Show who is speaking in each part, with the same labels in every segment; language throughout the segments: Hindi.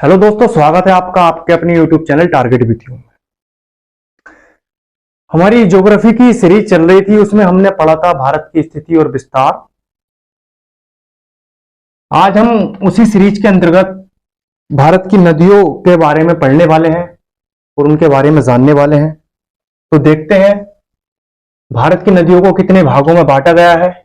Speaker 1: हेलो दोस्तों, स्वागत है आपका आपके अपने YouTube channel target with you. हमारी ज्योग्राफी की सीरीज चल रही थी, उसमें हमने पढ़ा था भारत की स्थिति और विस्तार। आज हम उसी सीरीज के अंतर्गत भारत की नदियों के बारे में पढ़ने वाले हैं और उनके बारे में जानने वाले हैं। तो देखते हैं भारत की नदियों को कितने भागों में बांटा गया है,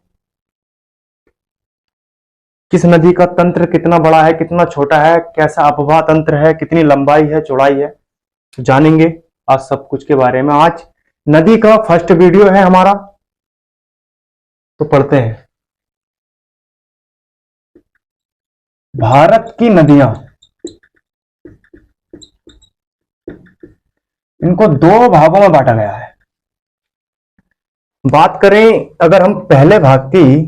Speaker 1: किस नदी का तंत्र कितना बड़ा है, कितना छोटा है, कैसा अपवाह तंत्र है, कितनी लंबाई है, चौड़ाई है। तो जानेंगे आज सब कुछ के बारे में। आज नदी का फर्स्ट वीडियो है हमारा, तो पढ़ते हैं। भारत की नदियां, इनको दो भागों में बांटा गया है। बात करें अगर हम पहले भाग की,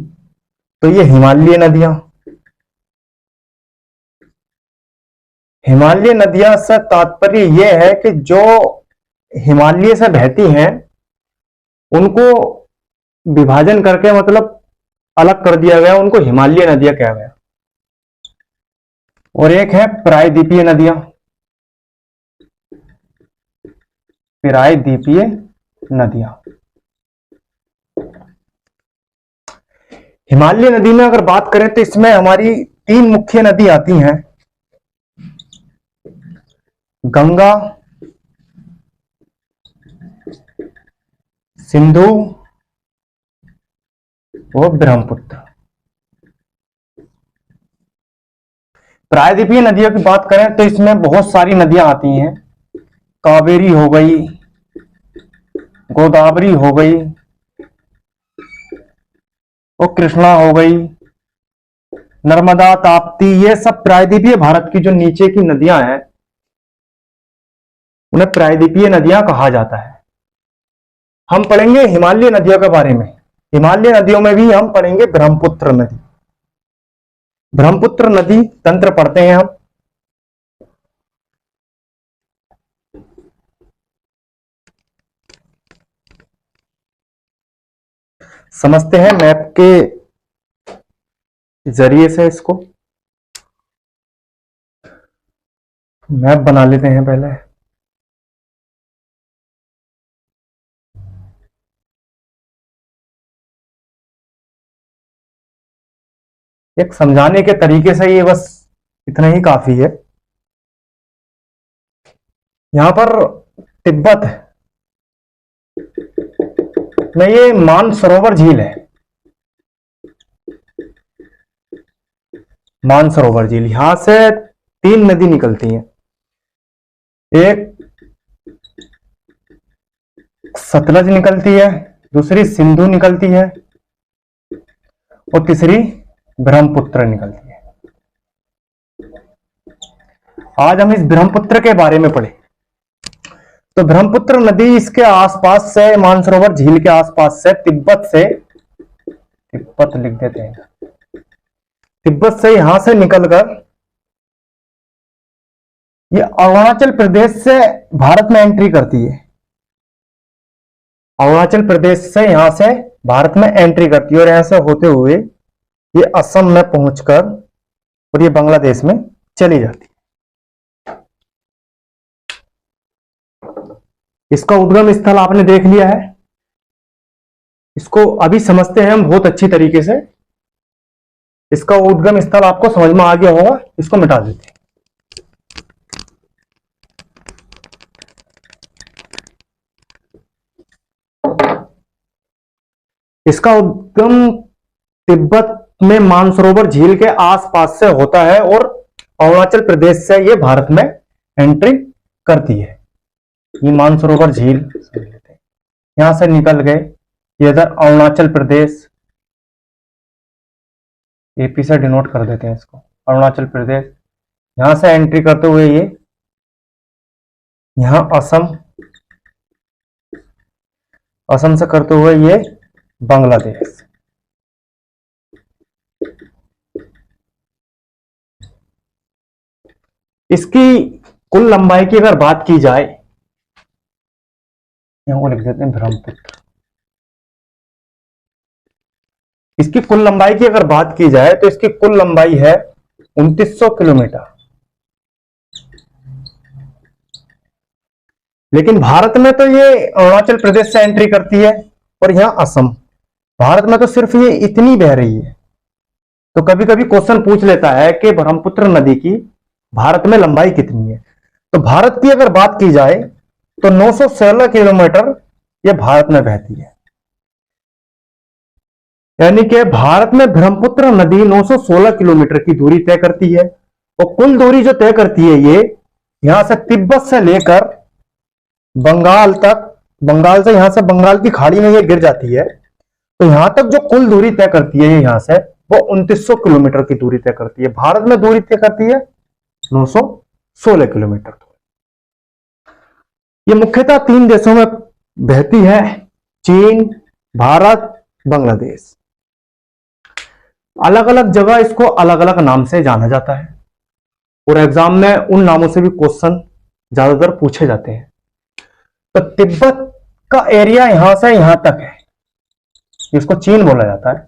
Speaker 1: तो ये हिमालयी नदियां। हिमालयी नदियां से तात्पर्य यह है कि जो हिमालय से बहती हैं उनको विभाजन करके मतलब अलग कर दिया गया, उनको हिमालयी नदियां कहा गया। और एक है प्रायद्वीपीय नदियां। प्रायद्वीपीय नदियां, हिमालय नदी में अगर बात करें तो इसमें हमारी तीन मुख्य नदी आती हैं, गंगा, सिंधु और ब्रह्मपुत्र। प्रायद्वीपीय नदियों की बात करें तो इसमें बहुत सारी नदियां आती हैं। कावेरी हो गई, गोदावरी हो गई और कृष्णा हो गई, नर्मदा, ताप्ती, ये सब प्रायद्वीपीय भारत की जो नीचे की नदियां हैं उन्हें प्रायद्वीपीय नदियां कहा जाता है। हम पढ़ेंगे हिमालय नदियों के बारे में। हिमालय नदियों में भी हम पढ़ेंगे ब्रह्मपुत्र नदी। ब्रह्मपुत्र नदी तंत्र पढ़ते हैं हम। समझते हैं मैप के जरिए से। इसको मैप बना लेते हैं पहले। एक समझाने के तरीके से ये बस इतना ही काफी है। यहां पर तिब्बत में ये मानसरोवर झील है। मानसरोवर झील, यहां से तीन नदी निकलती हैं। एक सतलज निकलती है, दूसरी सिंधु निकलती है और तीसरी ब्रह्मपुत्र निकलती है। आज हम इस ब्रह्मपुत्र के बारे में पढ़े। तो ब्रह्मपुत्र नदी इसके आसपास से, मानसरोवर झील के आसपास से, तिब्बत लिख देते हैं, तिब्बत से यहां से निकलकर ये अरुणाचल प्रदेश से भारत में एंट्री करती है। अरुणाचल प्रदेश से यहां से भारत में एंट्री करती है और यहां से होते हुए ये असम में पहुंचकर और ये बांग्लादेश में चली जाती है। इसका उद्गम स्थल आपने देख लिया है। इसको अभी समझते हैं हम बहुत अच्छी तरीके से। इसका उद्गम स्थल आपको समझ में आ गया होगा, इसको मिटा देते हैं। इसका उद्गम तिब्बत में मानसरोवर झील के आसपास से होता है और अरुणाचल प्रदेश से ये भारत में एंट्री करती है। ये मानसरोवर झील समझ लेते हैं, यहां से निकल गए ये इधर अरुणाचल प्रदेश, एपी से डिनोट कर देते हैं इसको, अरुणाचल प्रदेश। यहां से एंट्री करते हुए ये यहां असम, असम से करते हुए ये बांग्लादेश। इसकी कुल लंबाई की अगर बात की जाए, यहां को लिख देते हैं ब्रह्मपुत्र। इसकी कुल लंबाई की अगर बात की जाए तो इसकी कुल लंबाई है 2900 किलोमीटर। लेकिन भारत में तो ये अरुणाचल प्रदेश से एंट्री करती है और यहाँ असम। भारत में तो सिर्फ ये इतनी बह रही है। तो कभी कभी क्वेश्चन पूछ लेता है कि ब्रह्मपुत्र नदी की भारत में लंबाई कितनी है। तो भारत की अगर बात की जाए तो 916 किलोमीटर ये भारत में बहती है। यानी कि भारत में ब्रह्मपुत्र नदी 916 किलोमीटर की दूरी तय करती है। और कुल दूरी जो तय करती है ये यहां से तिब्बत से लेकर बंगाल तक, बंगाल से यहां से बंगाल की खाड़ी में ये गिर जाती है। तो यहां तक जो कुल दूरी तय करती है यहां से वो 2900 किलोमीटर की दूरी तय करती है। भारत में दूरी तय करती है 916 किलोमीटर। ये मुख्यतः 3 देशों में बहती है, चीन, भारत, बांग्लादेश। अलग अलग जगह इसको अलग अलग नाम से जाना जाता है और एग्जाम में उन नामों से भी क्वेश्चन ज्यादातर पूछे जाते हैं। तो तिब्बत का एरिया यहां से यहां तक है, इसको चीन बोला जाता है।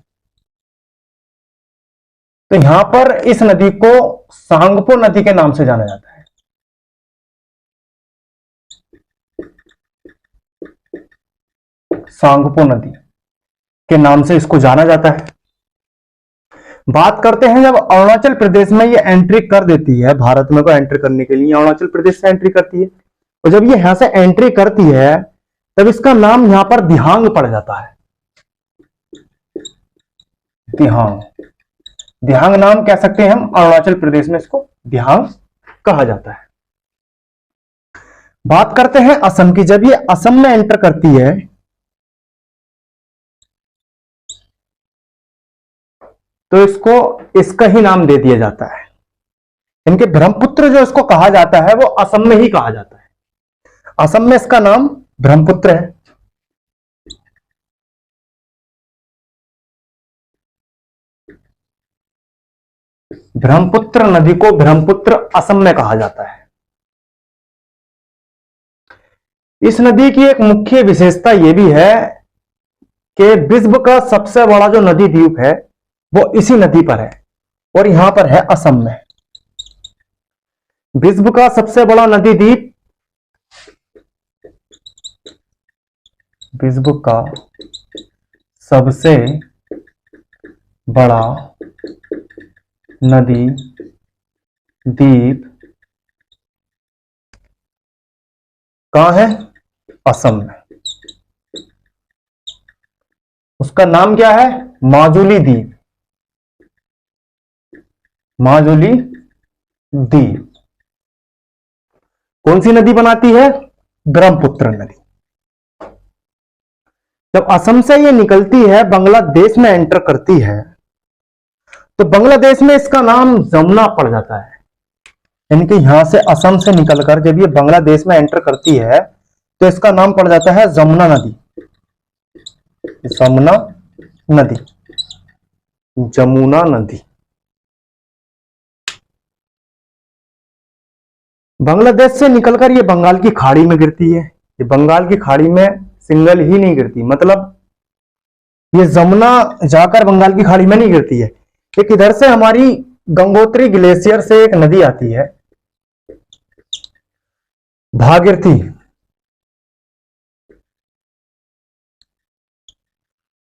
Speaker 1: तो यहां पर इस नदी को सांगपो नदी के नाम से जाना जाता है। सांगपो नदी के नाम से इसको जाना जाता है। बात करते हैं जब अरुणाचल प्रदेश में ये एंट्री कर देती है, भारत में को एंट्री करने के लिए अरुणाचल प्रदेश से एंट्री करती है। और जब ये यहां से एंट्री करती है तब इसका नाम यहां पर दिहांग पड़ जाता है। दिहांग, दिहांग नाम कह सकते हैं हम, अरुणाचल प्रदेश में इसको दिहांग कहा जाता है। बात करते हैं असम की। जब ये असम में एंटर करती है तो इसको इसका ही नाम दे दिया जाता है। इनके ब्रह्मपुत्र जो इसको कहा जाता है वो असम में ही कहा जाता है। असम में इसका नाम ब्रह्मपुत्र है। ब्रह्मपुत्र नदी को ब्रह्मपुत्र असम में कहा जाता है। इस नदी की एक मुख्य विशेषता यह भी है कि विश्व का सबसे बड़ा जो नदी द्वीप है वो इसी नदी पर है और यहां पर है असम में। विश्व का सबसे बड़ा नदी द्वीप, विश्व का सबसे बड़ा नदी द्वीप कहां है? असम में। उसका नाम क्या है? माजुली द्वीप। माजुली द्वीप कौन सी नदी बनाती है? ब्रह्मपुत्र नदी। जब असम से ये निकलती है, बांग्लादेश में एंटर करती है, तो बांग्लादेश में इसका नाम जमुना पड़ जाता है। यानी कि यहां से असम से निकलकर जब ये बांग्लादेश में एंटर करती है तो इसका नाम पड़ जाता है जमुना नदी। जमुना नदी, जमुना नदी। बांग्लादेश से निकलकर ये बंगाल की खाड़ी में गिरती है। ये बंगाल की खाड़ी में सिंगल ही नहीं गिरती, मतलब ये जमुना जाकर बंगाल की खाड़ी में नहीं गिरती है। एक इधर से हमारी गंगोत्री ग्लेशियर से एक नदी आती है भागीरथी,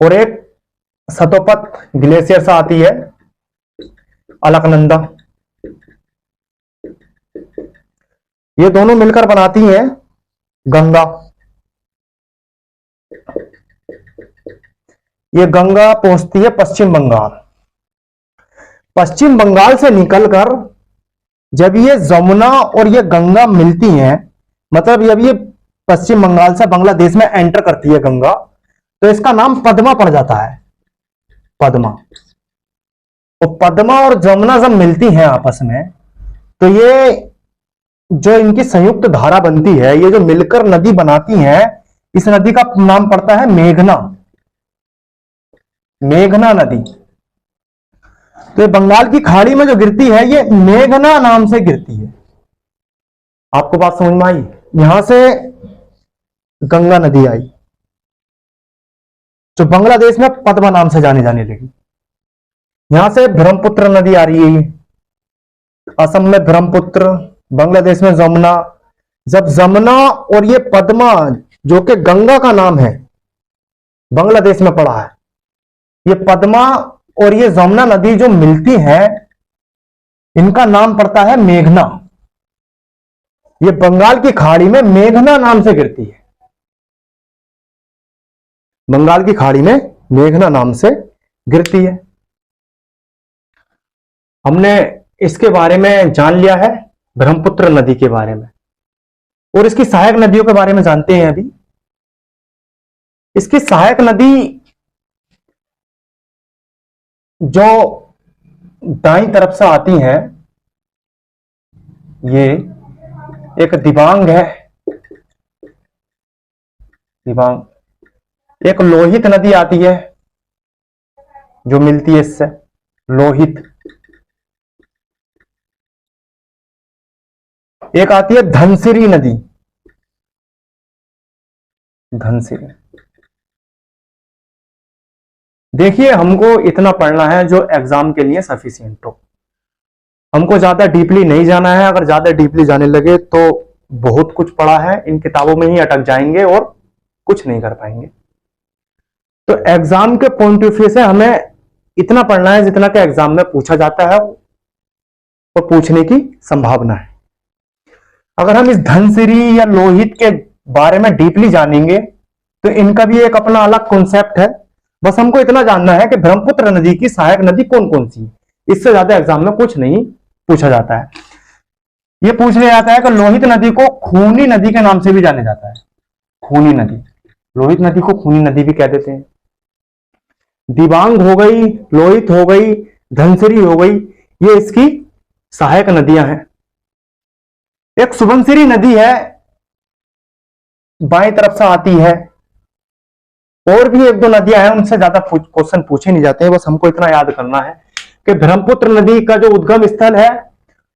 Speaker 1: और एक सतोपत ग्लेशियर से आती है अलकनंदा। ये दोनों मिलकर बनाती हैं गंगा। ये गंगा पहुंचती है पश्चिम बंगाल। पश्चिम बंगाल से निकलकर जब ये जमुना और ये गंगा मिलती हैं, मतलब जब ये पश्चिम बंगाल से बांग्लादेश में एंटर करती है गंगा, तो इसका नाम पद्मा पड़ जाता है। पद्मा। और पद्मा और जमुना जब मिलती हैं आपस में तो ये जो इनकी संयुक्त धारा बनती है, ये जो मिलकर नदी बनाती हैं, इस नदी का नाम पड़ता है मेघना। मेघना नदी। तो ये बंगाल की खाड़ी में जो गिरती है ये मेघना नाम से गिरती है। आपको बात समझ में आई? यहां से गंगा नदी आई जो बांग्लादेश में पद्मा नाम से जाने लगी। यहां से ब्रह्मपुत्र नदी आ रही है, असम में ब्रह्मपुत्र, बांग्लादेश में जमुना, जब जमुना और ये पद्मा, जो कि गंगा का नाम है, बांग्लादेश में पड़ा है, ये पद्मा और ये जमुना नदी जो मिलती है, इनका नाम पड़ता है मेघना। ये बंगाल की खाड़ी में मेघना नाम से गिरती है, बंगाल की खाड़ी में मेघना नाम से गिरती है। हमने इसके बारे में जान लिया है, ब्रह्मपुत्र नदी के बारे में, और इसकी सहायक नदियों के बारे में जानते हैं अभी। इसकी सहायक नदी जो दाईं तरफ से आती है, ये एक दिबांग है, दिबांग। एक लोहित नदी आती है जो मिलती है इससे, लोहित। एक आती है धनसिरी नदी, धनसिरी। देखिए, हमको इतना पढ़ना है जो एग्जाम के लिए सफिशिएंट हो। हमको ज्यादा डीपली नहीं जाना है। अगर ज्यादा डीपली जाने लगे तो बहुत कुछ पढ़ा है, इन किताबों में ही अटक जाएंगे और कुछ नहीं कर पाएंगे। तो एग्जाम के पॉइंट ऑफ व्यू से हमें इतना पढ़ना है जितना कि एग्जाम में पूछा जाता है और पूछने की संभावना है। अगर हम इस धनसिरी या लोहित के बारे में डीपली जानेंगे तो इनका भी एक अपना अलग कॉन्सेप्ट है। बस हमको इतना जानना है कि ब्रह्मपुत्र नदी की सहायक नदी कौन कौन सी है। इससे ज्यादा एग्जाम में कुछ नहीं पूछा जाता है। यह पूछ लिया जाता है कि लोहित नदी को खूनी नदी के नाम से भी जाना जाता है। खूनी नदी, लोहित नदी को खूनी नदी भी कह देते हैं। दिबांग हो गई, लोहित हो गई, धनसिरी हो गई, ये इसकी सहायक नदियां हैं। एक सुबनसिरी नदी है, बाएं तरफ से आती है। और भी एक दो नदियां हैं, उनसे ज्यादा क्वेश्चन पूछे नहीं जाते हैं। बस हमको इतना याद करना है कि ब्रह्मपुत्र नदी का जो उद्गम स्थल है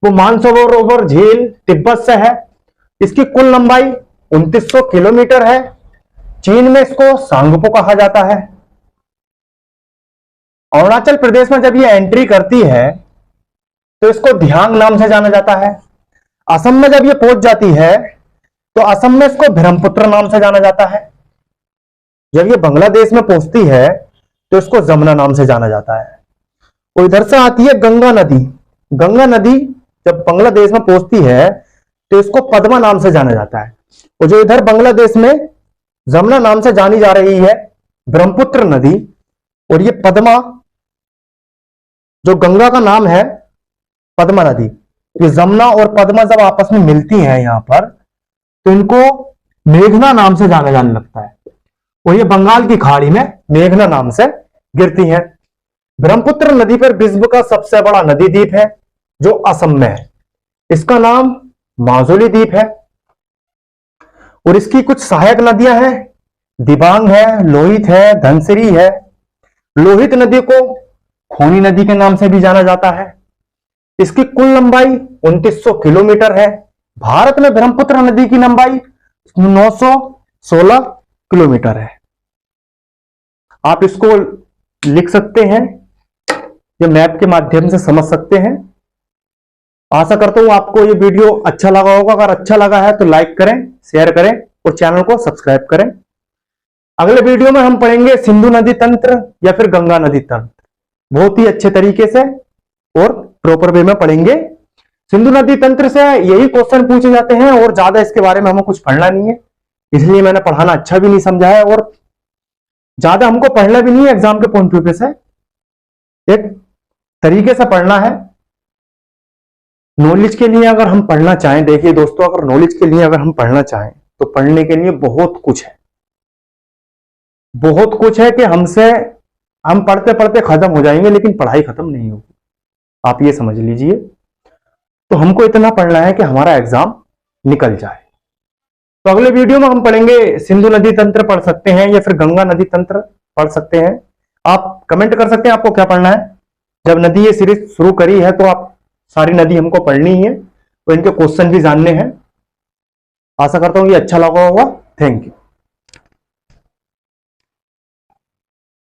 Speaker 1: वो मानसरोवर झील तिब्बत से है। इसकी कुल लंबाई 2900 किलोमीटर है। चीन में इसको सांगपो कहा जाता है। अरुणाचल प्रदेश में जब ये एंट्री करती है तो इसको धियांग नाम से जाना जाता है। असम में जब ये पहुंच जाती है तो असम में इसको ब्रह्मपुत्र नाम से जाना जाता है। जब ये बांग्लादेश में पहुंचती है तो इसको जमुना नाम से जाना जाता है। और इधर से आती है गंगा नदी। गंगा नदी जब बांग्लादेश में पहुंचती है तो इसको पद्मा नाम से जाना जाता है। और जो इधर बांग्लादेश में जमुना नाम से जानी जा रही है ब्रह्मपुत्र नदी, और ये पद्मा जो गंगा का नाम है पद्मा नदी, ये जमुना और पद्मा जब आपस में मिलती हैं यहां पर तो इनको मेघना नाम से जाना जाने लगता है। और ये बंगाल की खाड़ी में मेघना नाम से गिरती हैं। ब्रह्मपुत्र नदी पर विश्व का सबसे बड़ा नदी द्वीप है जो असम में है। इसका नाम माजुली द्वीप है। और इसकी कुछ सहायक नदियां हैं, दिबांग है, लोहित है, धनसिरी है। लोहित नदी को खूनी नदी के नाम से भी जाना जाता है। इसकी कुल लंबाई 2900 किलोमीटर है। भारत में ब्रह्मपुत्र नदी की लंबाई 916 किलोमीटर है। आप इसको लिख सकते हैं या मैप के माध्यम से समझ सकते हैं। आशा करता हूं आपको ये वीडियो अच्छा लगा होगा। अगर अच्छा लगा है तो लाइक करें, शेयर करें और चैनल को सब्सक्राइब करें। अगले वीडियो में हम पढ़ेंगे सिंधु नदी तंत्र या फिर गंगा नदी तंत्र, बहुत ही अच्छे तरीके से और प्रॉपर वे में पढ़ेंगे। सिंधु नदी तंत्र से यही क्वेश्चन पूछे जाते हैं और ज्यादा इसके बारे में हमें कुछ पढ़ना नहीं है, इसलिए मैंने पढ़ाना अच्छा भी नहीं समझा है और ज्यादा हमको पढ़ना भी नहीं है। एग्जाम के पॉइंट ऑफ व्यू से एक तरीके से पढ़ना है। नॉलेज के लिए अगर हम पढ़ना चाहें, देखिए दोस्तों, अगर नॉलेज के लिए अगर हम पढ़ना चाहें तो पढ़ने के लिए बहुत कुछ है, बहुत कुछ है कि हम पढ़ते पढ़ते खत्म हो जाएंगे लेकिन पढ़ाई खत्म नहीं होगी। आप ये समझ लीजिए। तो हमको इतना पढ़ना है कि हमारा एग्जाम निकल जाए। तो अगले वीडियो में हम पढ़ेंगे सिंधु नदी तंत्र पढ़ सकते हैं या फिर गंगा नदी तंत्र पढ़ सकते हैं। आप कमेंट कर सकते हैं आपको क्या पढ़ना है। जब नदी ये सीरीज शुरू करी है तो आप सारी नदी हमको पढ़नी है, तो इनके क्वेश्चन भी जानने हैं। आशा करता हूं ये अच्छा लगा होगा। Thank you.